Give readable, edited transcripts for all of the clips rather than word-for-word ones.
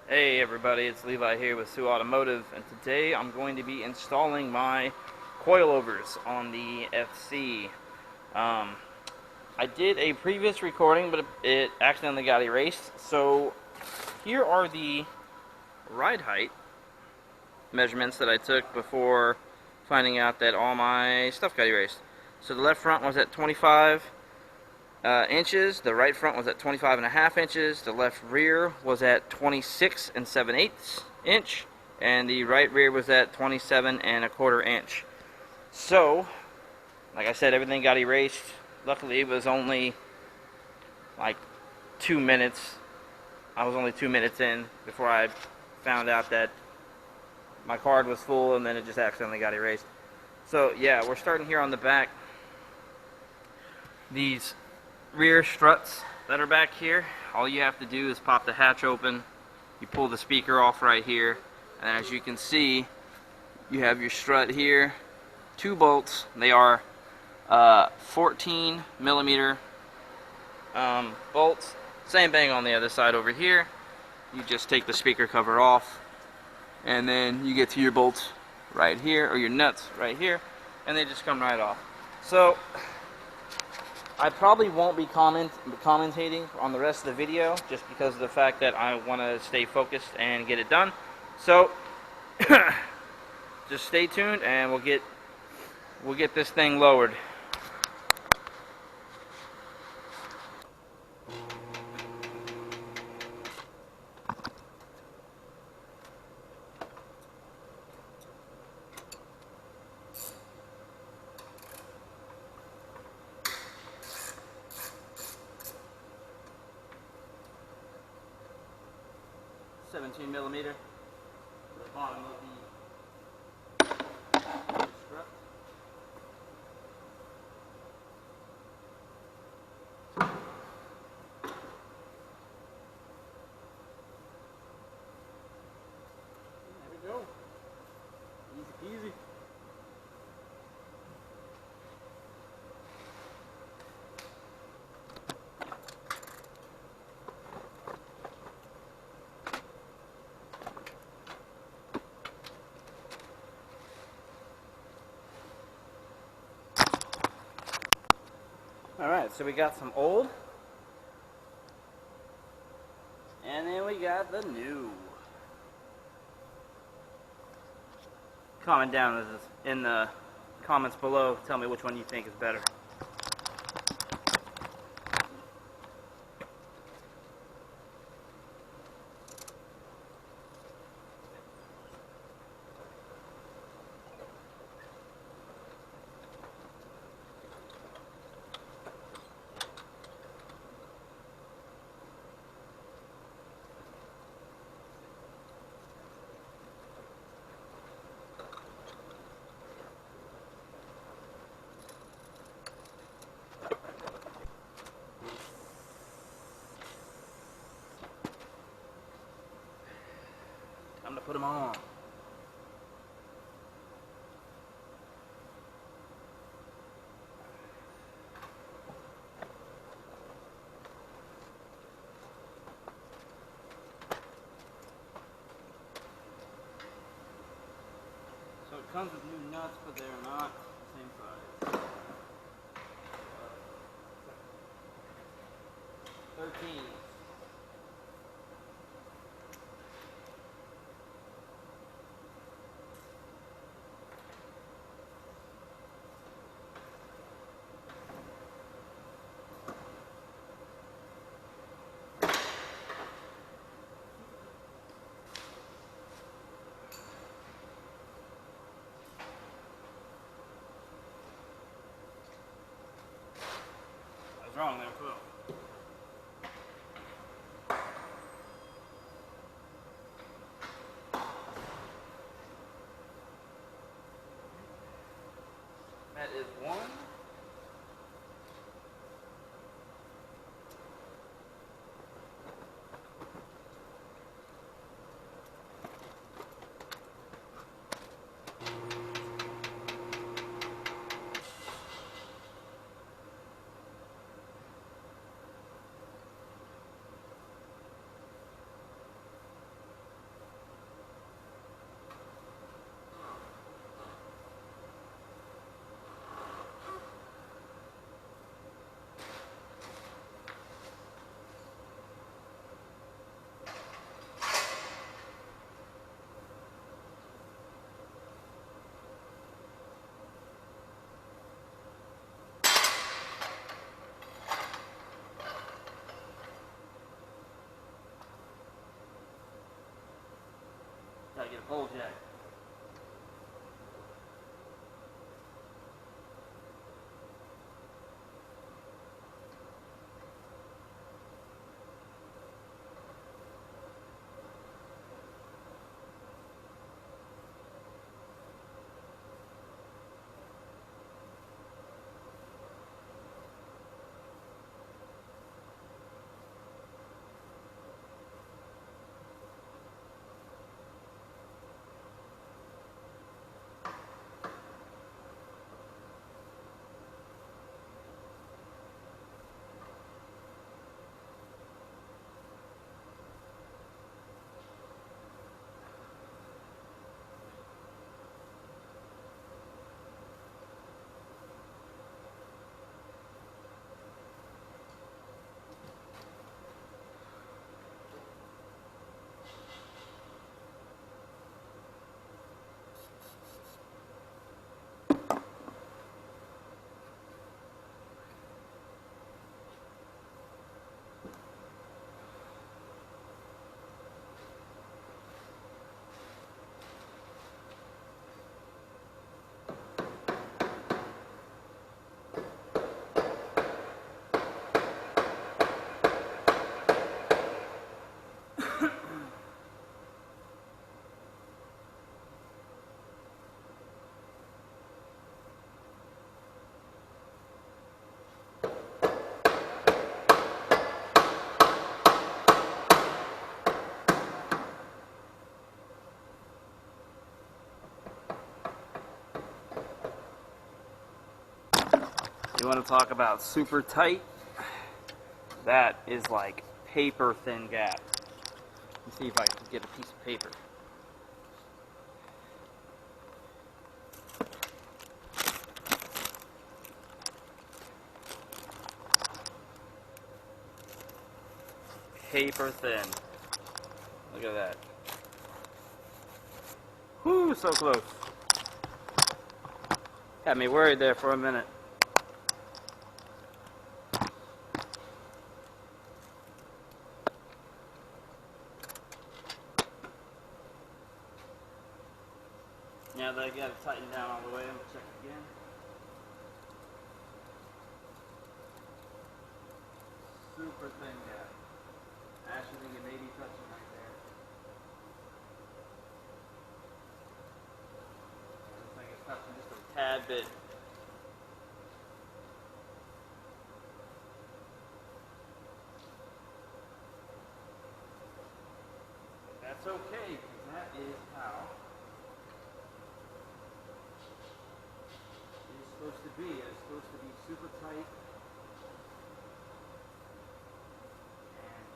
Hey everybody, it's Levi here with Sue Automotive, and today I'm going to be installing my coilovers on the FC. I did a previous recording, but it accidentally got erased, so here are the ride height measurements that I took before finding out that all my stuff got erased. So the left front was at 25 inches, the right front was at 25.5 inches, the left rear was at 26 7/8 inch, and the right rear was at 27.25 inch. So, like I said, everything got erased. Luckily, it was only like 2 minutes. I was only 2 minutes in before I found out that my card was full, and then it just accidentally got erased. So yeah, we're starting here on the back. These rear struts that are back here, all you have to do is pop the hatch open, you pull the speaker off right here, and as you can see, you have your strut here, 2 bolts. They are 14 millimeter bolts. Same thing on the other side over here. You just take the speaker cover off, and then you get to your bolts right here, or your nuts right here, and they just come right off. So I probably won't be commentating on the rest of the video, just because of the fact that I want to stay focused and get it done. So just stay tuned, and we'll get this thing lowered. $17 millimeter to the bottom of the strut. There we go. Easy peasy. Alright, so we got some old, and then we got the new. Comment down in the comments below, tell me which one you think is better. Time to put them on. So it comes with new nuts, but they're not the same size. 13. Wrong there, 12. I get a pole jack. You want to talk about super tight? That is like paper thin gap. Let's see if I can get a piece of paper. Paper thin. Look at that. Whoo, so close. Had me worried there for a minute. Now that I got it tightened down all the way, I'm going to check it again. Super thin gap. I actually think it may be touching right there. Looks like it's touching just a tad bit. That's okay, because that is how it's supposed to be. It's supposed to be super tight. And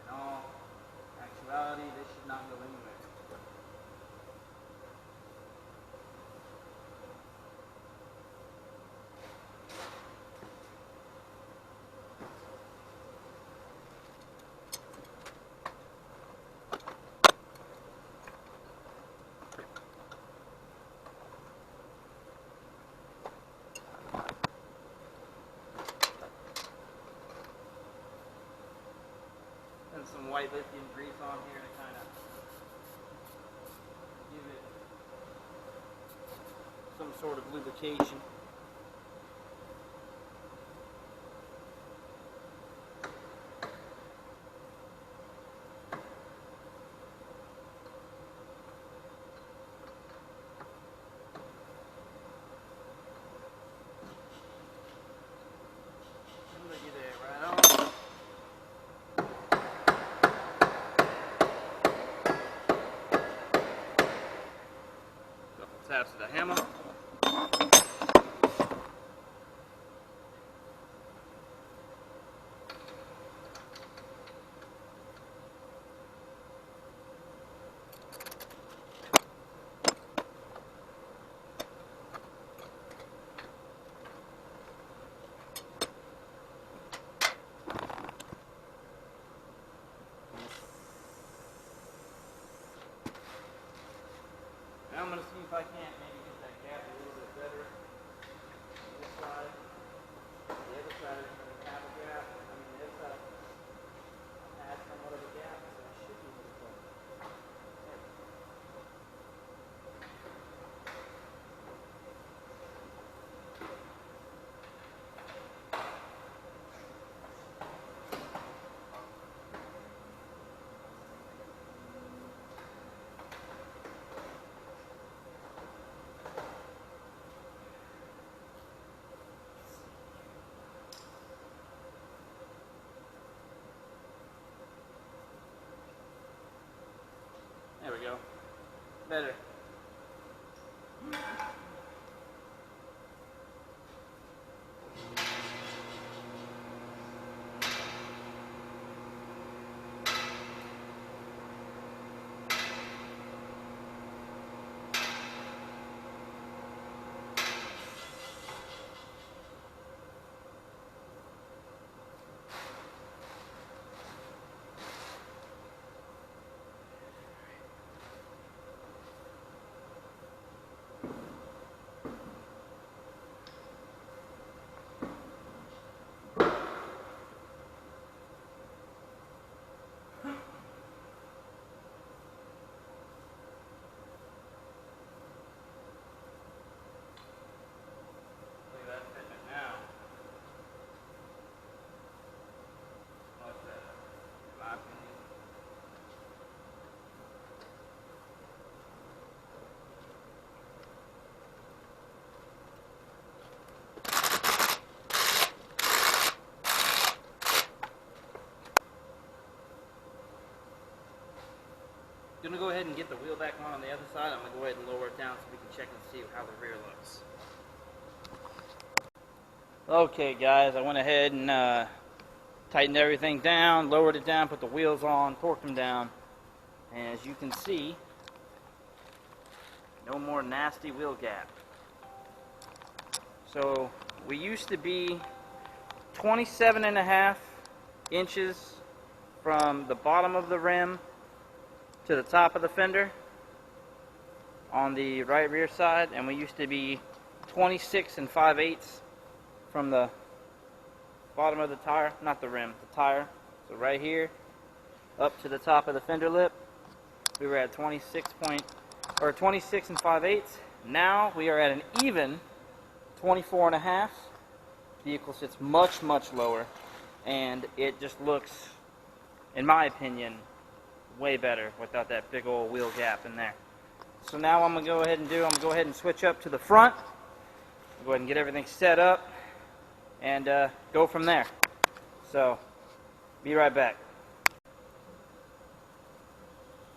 in all actuality, this should not go anywhere. And some white lithium grease on here to kind of give it some sort of lubrication. Looky there, right on. Taps of the hammer. Now I'm going to see if I can't maybe get that Better. I'm going to go ahead and get the wheel back on the other side. I'm going to go ahead and lower it down so we can check and see how the rear looks. Okay guys, I went ahead and tightened everything down, lowered it down, put the wheels on, torqued them down. And as you can see, no more nasty wheel gap. So we used to be 27.5 inches from the bottom of the rim to the top of the fender on the right rear side, and we used to be 26 5/8 from the bottom of the tire, not the rim, the tire. So right here up to the top of the fender lip, we were at 26 5/8. Now we are at an even 24.5. Vehicle sits much lower, and it just looks, in my opinion, way better without that big old wheel gap in there. So now I'm going to go ahead and switch up to the front. Go ahead and get everything set up and go from there. So, be right back.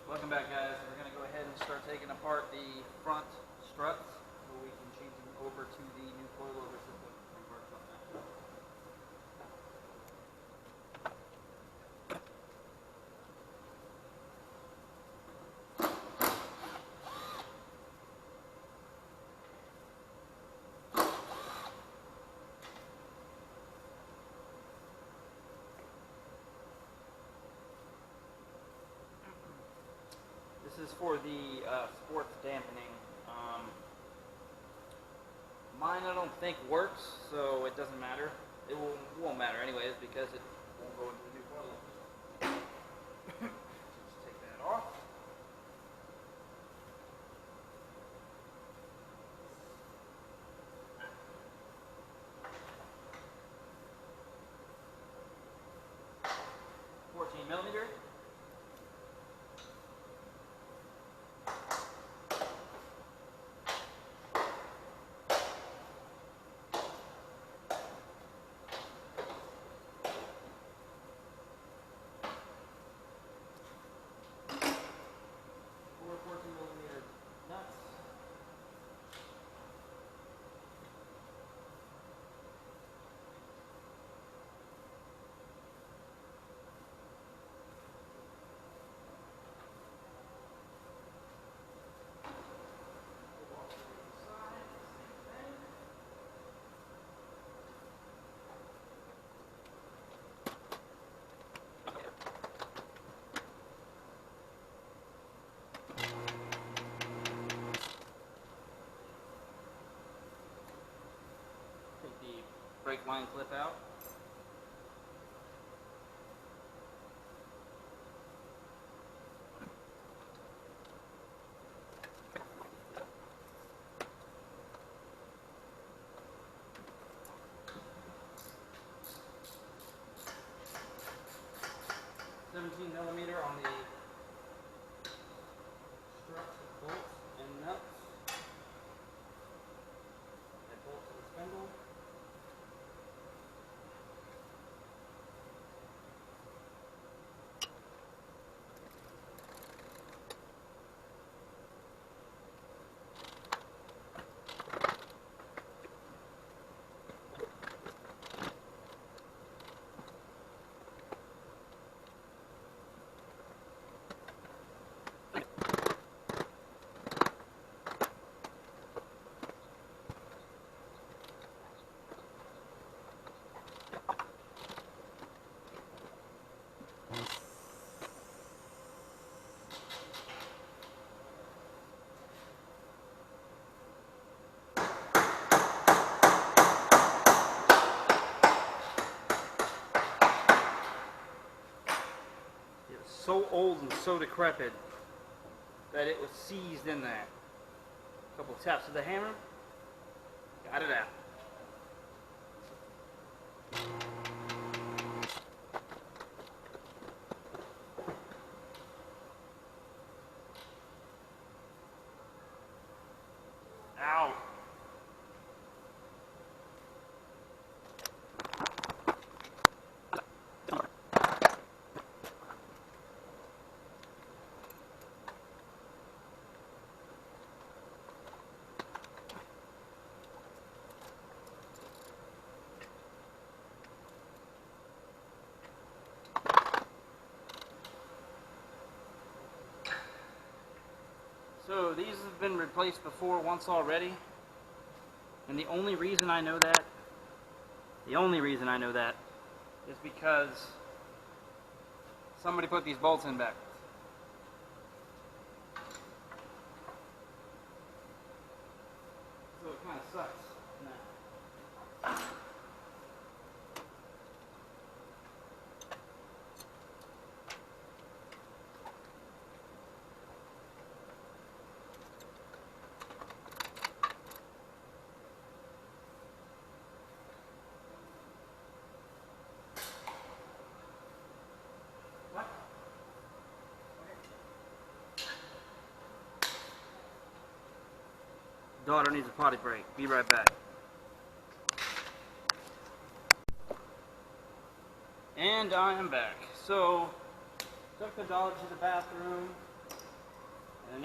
Welcome back guys. We're going to go ahead and start taking apart the front struts so we can change them over to the new coilover system. This is for the sports dampening. Mine I don't think works, so it doesn't matter. It won't matter anyways because it won't go into the new coilover. Just take that off. Millimeter. Brake line clip out. $17mm on the struts, bolts, and nuts. That bolt to the spindle. so old and so decrepit that it was seized in there. A couple taps of the hammer, got it out. Ow. So these have been replaced before once already, and the only reason I know that is because somebody put these bolts in back. So it kind of sucks. What? Daughter needs a potty break. Be right back. And I am back. So, took the dog to the bathroom, and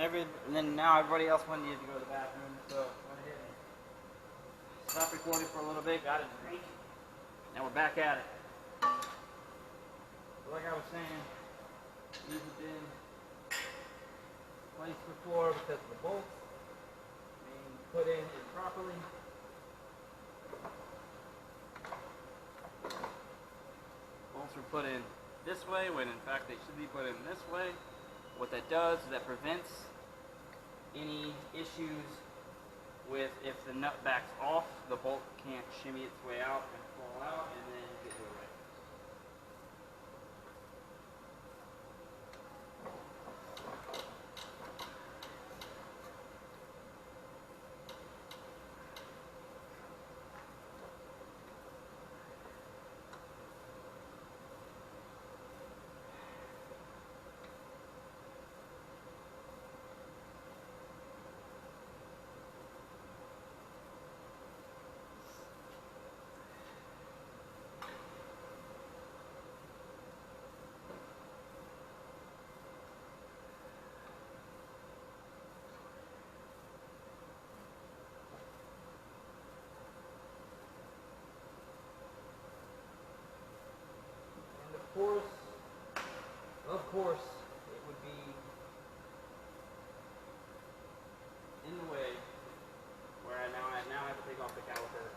then now everybody else needed to go to the bathroom. So went ahead and stopped recording for a little bit, got a drink, and we're back at it. So like I was saying, these have been placed before because of the bolts being put in improperly. Bolts were put in this way when in fact they should be put in this way. What that does is that prevents any issues with if the nut backs off, the bolt can't shimmy its way out and fall out and then get to a wreck. Of course, it would be in the way where I now have to take off the caliper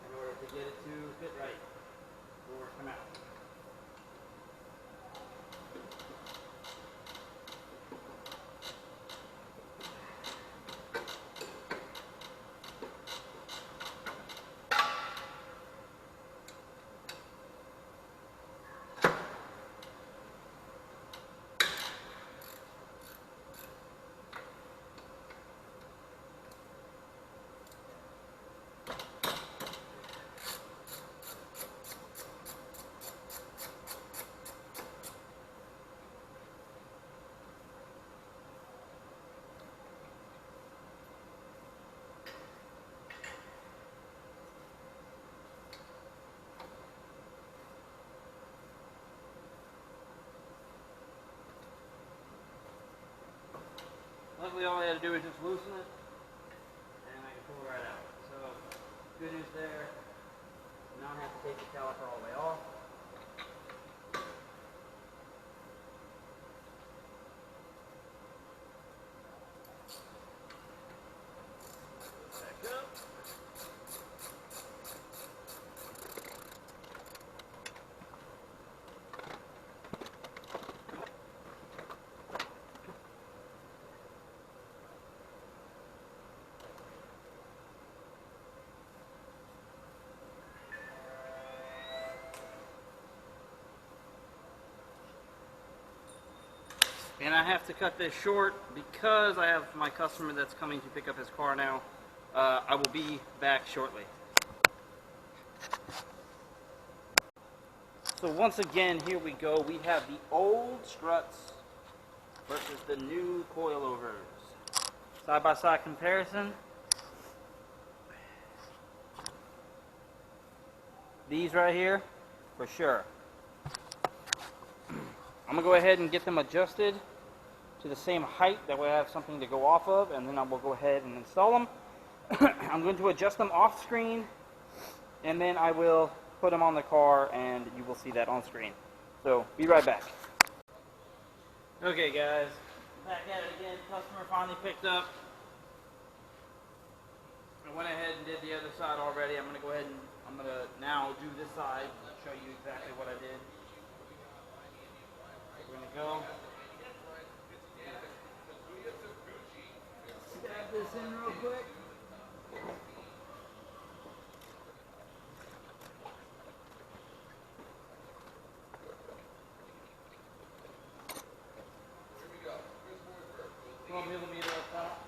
in order to get it to fit right or come out. Luckily, all I had to do was just loosen it, and I can pull it right out. So, good news there. Now I have to take the caliper all the way off. Back up. And I have to cut this short because I have my customer that's coming to pick up his car now. I will be back shortly. So once again, here we go. We have the old struts versus the new coilovers. Side-by-side comparison. These right here, for sure. I'm going to go ahead and get them adjusted to the same height. That way I have something to go off of, and then I will go ahead and install them. I'm going to adjust them off screen, and then I will put them on the car, and you will see that on screen. So, be right back. Okay guys, back at it again. Customer finally picked up. I went ahead and did the other side already. I'm going to go ahead and I'm going to now do this side and show you exactly what I did. We're going to go. Stab this in real quick. Millimeter up top.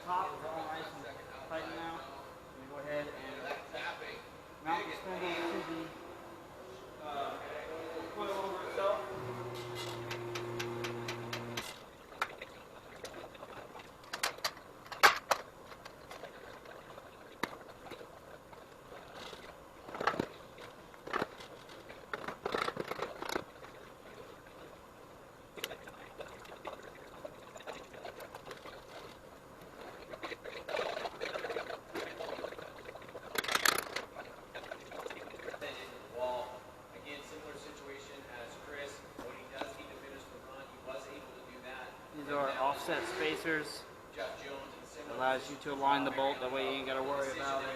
Top is all nice and tight now. I'm going to go ahead and mount the spindle to the coilover itself. These are offset spacers. Allows you to align the bolt, that way you ain't got to worry about it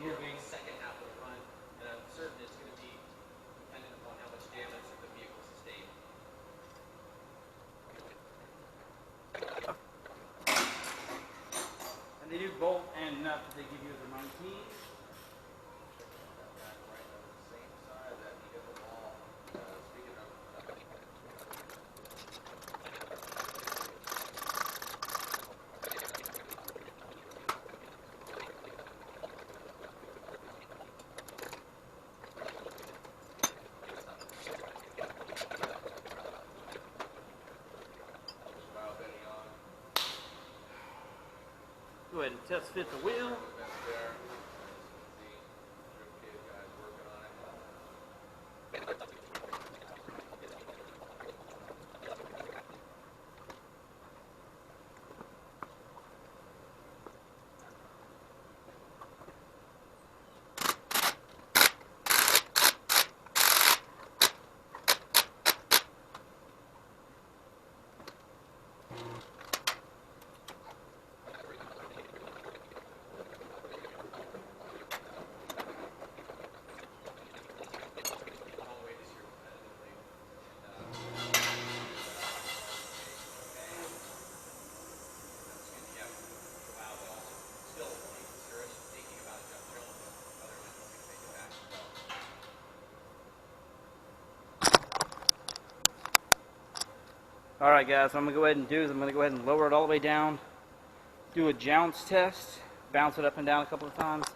moving. And they do bolt and nut that they give you as a 19. Go ahead and test fit the wheel. Alright guys, what I'm going to go ahead and do is I'm going to go ahead and lower it all the way down, do a jounce test, bounce it up and down a couple of times,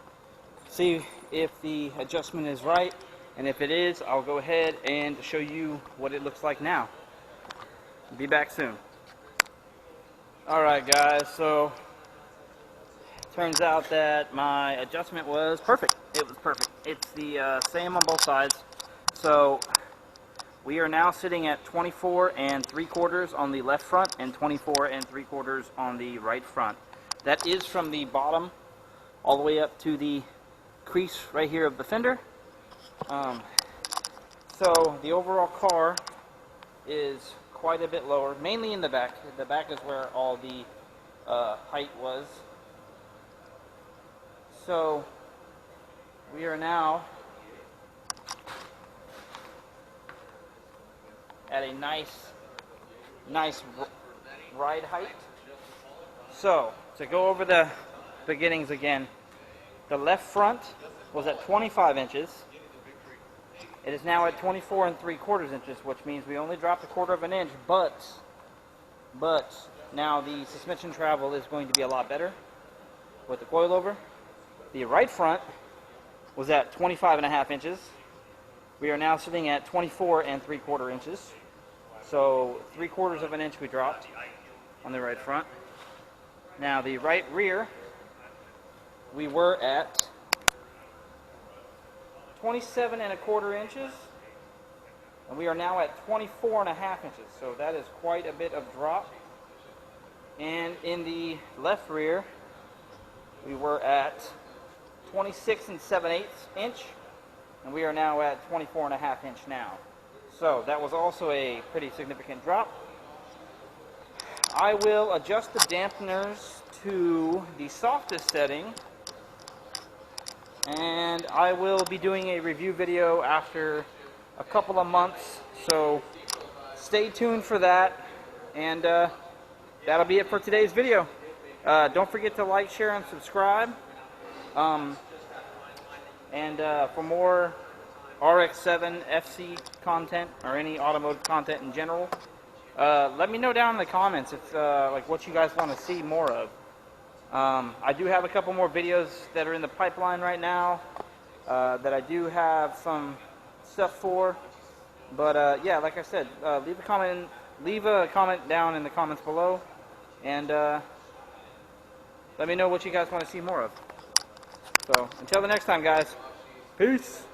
see if the adjustment is right, and if it is, I'll go ahead and show you what it looks like now. Be back soon. Alright guys, so turns out that my adjustment was perfect. It was perfect. It's the same on both sides. So we are now sitting at 24 3/4 on the left front and 24 3/4 on the right front. That is from the bottom all the way up to the crease right here of the fender. So the overall car is quite a bit lower, mainly in the back. The back is where all the height was. So we are now at a nice ride height. So to go over the beginnings again, the left front was at 25 inches. It is now at 24 3/4 inches, which means we only dropped 1/4 of an inch, but now the suspension travel is going to be a lot better with the coilover. The right front was at 25.5 inches. We are now sitting at 24 3/4 inches. So 3/4 of an inch we dropped on the right front. Now the right rear, we were at 27 1/4 inches, and we are now at 24.5 inches. So that is quite a bit of drop. And in the left rear, we were at 26 7/8 inch, and we are now at 24.5 inch now. So that was also a pretty significant drop. I will adjust the dampeners to the softest setting, and I will be doing a review video after a couple of months, so stay tuned for that. And that'll be it for today's video. Don't forget to like, share, and subscribe. For more Rx-7 FC content, or any automotive content in general, let me know down in the comments if like what you guys want to see more of. I do have a couple more videos that are in the pipeline right now that I do have some stuff for. But yeah, like I said, leave a comment down in the comments below, and let me know what you guys want to see more of. So until the next time, guys, peace.